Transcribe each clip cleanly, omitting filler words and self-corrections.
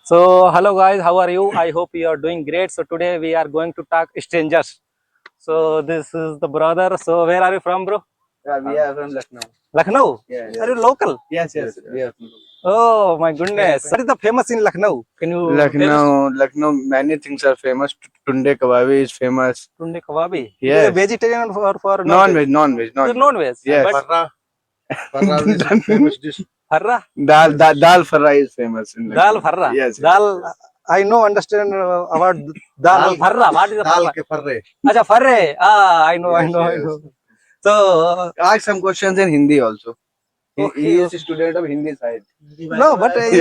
So, hello guys, how are you? I hope you are doing great. So, today we are going to talk strangers. So, this is the brother. So, where are you from, bro? Yeah, we are from Lucknow. Lucknow? Yeah, Are you local? yes, we are from Oh my goodness. What is the famous in Lucknow? Can you tell us? Lucknow. Many things are famous. Tunde Kababi is famous. Tunde kababi. It is a Yes. vegetarian or for Non-veg, non-veg, It is non-veg. non-veg. Yes. But Farra is a famous dish. harra, Dal farra is famous in dal Lucknow. farra. Yes. Dal, I know, understand about dal farra. What is the Dal farra? ke farre. Acha, farre. Ah, I know, I Yes, know, I yes. know. So, Ask some questions in Hindi also. He okay, is a student of Hindi side. no, but Yes.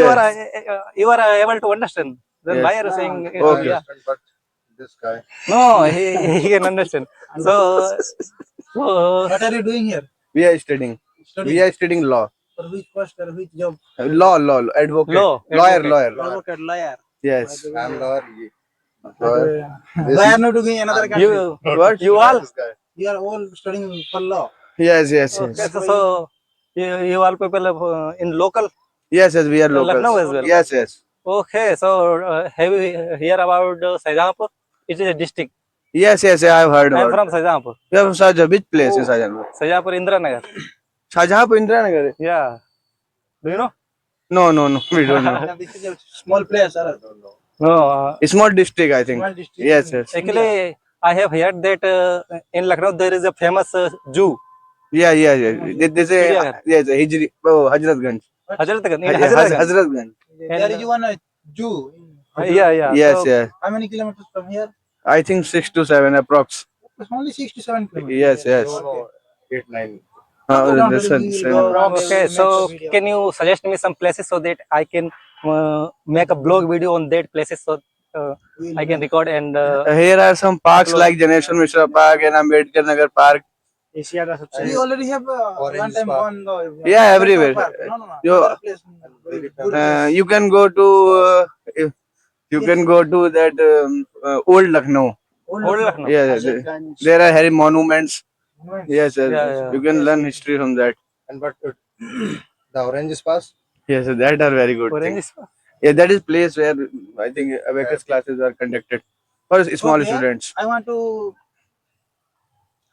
you are able to understand. Then Yes. why are you saying Okay. yeah? But this guy. No, he can understand. So, so What are you doing here? We are studying. Studying. We are studying law. For which post or which job? Law, advocate. law, Lawyer, advocate. lawyer. Advocate, lawyer. Yes. I'm lawyer. Lawyer. This Why is- are not doing another country? You What? you all This guy. You are all studying for law. Yes, yes, okay? yes. So you all people in local Yes, yes, we are locals. Lucknow as well. Yes, yes. Okay, so have you hear about Shahjahanpur? It is a district. Yes, yes, I have heard I am about from it. Shahjahanpur. You are from Shahjahan. Which place in Shahjahanpur? Shahjahanpur Indira Nagar. Shahjahanpur, Indiranagar? Yeah. Do you know? No, no, no. We don't know. This is a small place, sir. No. It's small district, I think. Small district. Yes, in yes. India. Actually, I have heard that in Lucknow there is a famous zoo. Yeah, yeah, yeah. This is Chidiyaghar. yes, Hijri. Oh, Hazratganj. Hazratganj. In Hazratganj. Hazratganj. There is one Jew. Yeah, yeah. Yes, So, yeah. How many kilometers from here? I think 6 to 7 approx. It's only 6 to 7 kilometers. Yes, yes. No, 8, 9. Don't This worry, one, we will same. go and okay, make so a video. can you suggest me some places so that I can make a blog video on that places so I can record and Here are some parks Upload. like Janeshwar Mishra Park and Ambedkar Nagar Park. Asia का सबसे We already have Orange one time Park. gone. Yeah, Ambedkar everywhere. Park. No. You- Other place. Very good place. You can go to you can go to that old Lucknow. Old Old Lucknow. Lucknow. Yeah, there are hairy monuments. Monuments. Yes, yes, Yeah, yes. yeah. You can learn history from that. And but the orange pass. Yes, that are very good Orange things. is- Yeah, that is place where I think abacus classes are conducted for small Okay, students. I want to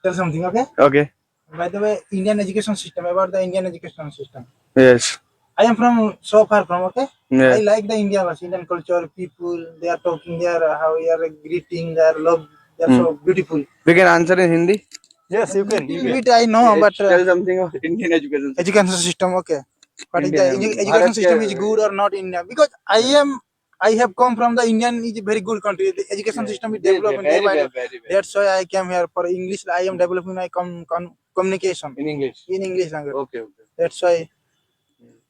tell something, okay? Okay. By the way, Indian education system, about the Indian education system. Yes. I am from so far from, okay? Yeah. I like the Indian culture, people, they are talking, they are how they are greeting, they are love, they are so beautiful. We can answer in Hindi. Yes, you can. Little bit I know, but Tell something of Indian education. system. education system, okay. But is the Indian- education Bharat system ke- is good or not in India? Because I have come from the Indian is a very good country. The education system is developing day by day. very That's why I came here for English. I am developing my communication in English. in English language. Okay, okay. That's why.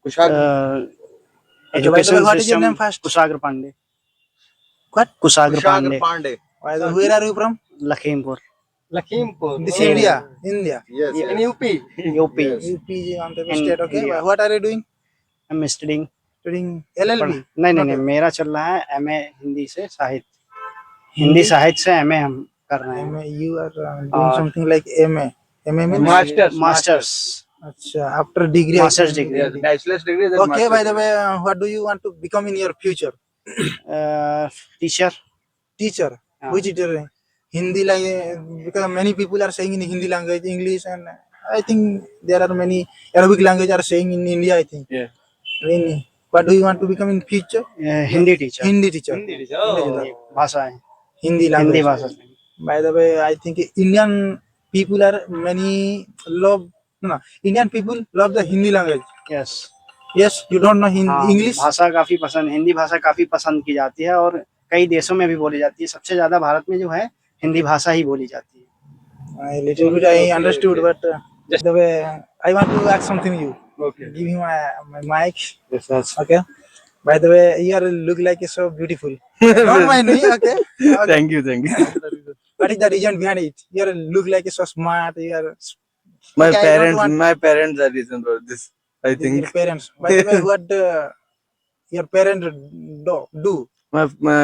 Kushal. Okay, by the way, what is your name first? Kushagra Pandey What? Kushagra Kushagar Pandey Pandey. By the way, where are you from? Lakhimpur Lakhimpur. This India. India. Yes, In yes. UP. UP UP on the In state. Okay. India. What are you doing? Am studying Studying LLB. नहीं मेरा चल रहा है MA Hindi से साहित्य हिंदी साहित्य से MA हम कर रहे हैं MA. You are doing something like MA. MA means? Masters Achha, after degree. Masters degree Yes, bachelor's degree. Then Okay. By master's the way, what do you want to become in your future? Teacher Teacher. Yeah. Which teacher? Hindi language. Because many people are saying in Hindi language, English, and I think there are many Arabic language are saying in India. I think. Yeah. Really. What do you want to become in future? Hindi teacher Hindi teacher. Oh. भाषा है Hindi Hindi language. भाषा से By the way, I think Indian people are many love. No, Indian people love the Hindi language. Yes Yes, you don't know English. भाषा काफी पसंद हिंदी भाषा काफी पसंद की जाती है और कई देशों में भी बोली जाती है सबसे ज्यादा भारत में जो है हिंदी भाषा ही बोली जाती है A little bit I understood, but just the way I want to ask something you. Okay. Give me my mic. Yes, yes. Okay. By the way, you are look like so beautiful. Don't mind me. Okay. Okay. Thank you, thank you. What is the reason behind it? You are look like so smart. You are My Okay, I don't parents, want- my parents are reason for this. I think your parents. By the way, what your parents do? my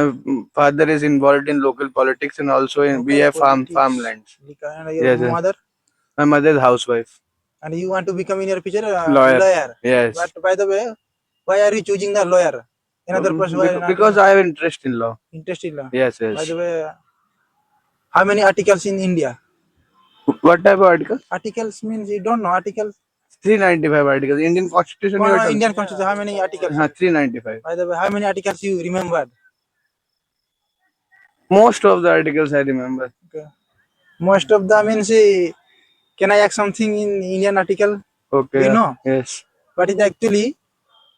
father is involved in local politics and also in we Local have politics. farmlands. And your Yes, yes. mother. My mother is housewife. And you want to become in your future Lawyer. lawyer. Yes. But by the way, why are you choosing the lawyer? Another person who are Because I have interest in law. interested in law. Yes, By yes. the way, how many articles in India? What type of article? Articles means you don't know articles. 395 articles. Indian Constitution. you are talking? Indian Constitution. How many articles? 395. By the way, how many articles you remembered? Most of the articles I remember. Okay. Most of them means. Can I ask something in Indian article? Okay. You know, Yes. but it actually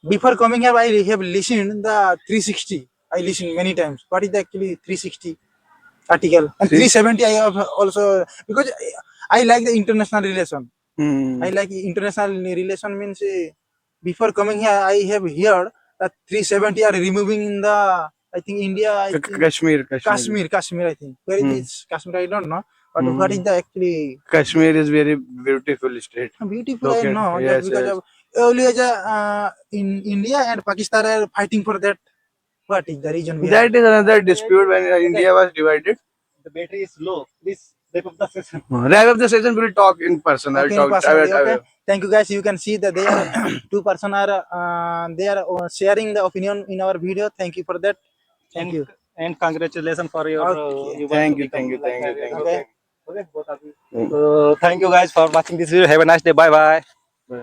before coming here, I have listened the 360. I listened many times. What is actually 360 article and 370? I have also because I like the international relation. Hmm. I like international relation means before coming here, I have heard that 370 are removing in the I think India. I think Kashmir. Kashmir. I think where it is Kashmir. I don't know, but Hmm. what is the actually Kashmir is very beautiful state. beautiful? Okay. I know Yes, just because yes. of always in India and Pakistan are fighting for that. What is the reason behind? That is another dispute when India was divided. The battery is low. Please wrap up the session. Wrap up the session. We'll talk in person. I'll Okay, talk. personally, I okay. will. Thank you guys. You can see that they are two person are they are sharing the opinion in our video. Thank you for that. Thank you. And congratulations for your Okay. you want Thank to you. become Thank you. like Thank you. that. Thank you. Okay. Thank you. So thank you guys for watching this video. Have a nice day. Bye bye.